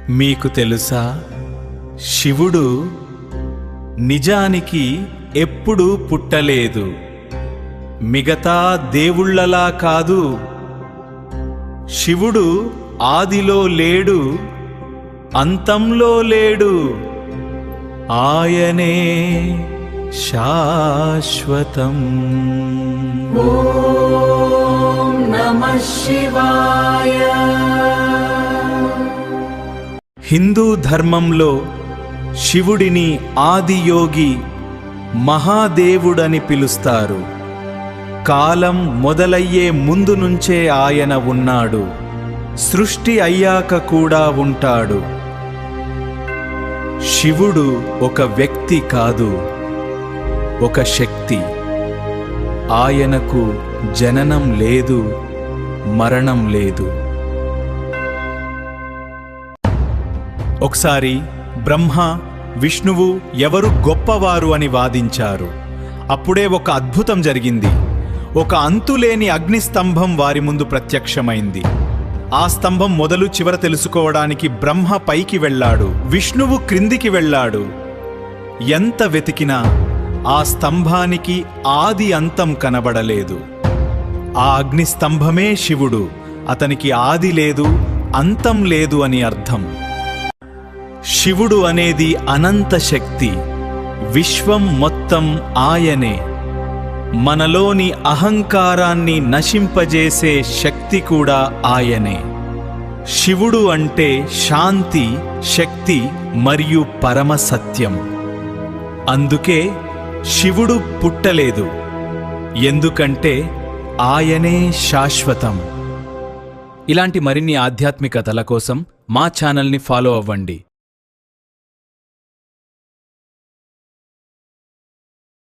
మీకు తెలుసా, శివుడు నిజానికి ఎప్పుడూ పుట్టలేదు. మిగతా దేవుళ్ళలా కాదు. శివుడు ఆదిలో లేడు, అంతంలో లేడు. ఆయనే శాశ్వతం. ఓం నమః శివాయ. హిందూ ధర్మంలో శివుడిని ఆదియోగి, మహాదేవుడని పిలుస్తారు. కాలం మొదలయ్యే ముందు నుంచే ఆయన ఉన్నాడు. సృష్టి అయ్యాక కూడా ఉంటాడు. శివుడు ఒక వ్యక్తి కాదు, ఒక శక్తి. ఆయనకు జననం లేదు, మరణం లేదు. ఒకసారి బ్రహ్మ, విష్ణువు ఎవరు గొప్పవారు అని వాదించారు. అప్పుడే ఒక అద్భుతం జరిగింది. ఒక అంతులేని అగ్నిస్తంభం వారి ముందు ప్రత్యక్షమైంది. ఆ స్తంభం మొదలు చివర తెలుసుకోవడానికి బ్రహ్మ పైకి వెళ్ళాడు, విష్ణువు క్రిందికి వెళ్ళాడు. ఎంత వెతికినా ఆ స్తంభానికి ఆది అంతం కనబడలేదు. ఆ అగ్నిస్తంభమే శివుడు. అతనికి ఆది లేదు, అంతం లేదు అని అర్థం. శివుడు అనేది అనంత శక్తి. విశ్వం మొత్తం ఆయనే. మనలోని అహంకారాన్ని నశింపజేసే శక్తి కూడా ఆయనే. శివుడు అంటే శాంతి, శక్తి మరియు పరమ సత్యం. అందుకే శివుడు పుట్టలేదు, ఎందుకంటే ఆయనే శాశ్వతం. ఇలాంటి మరిన్ని ఆధ్యాత్మికతల కోసం మా ఛానల్ని ఫాలో అవ్వండి.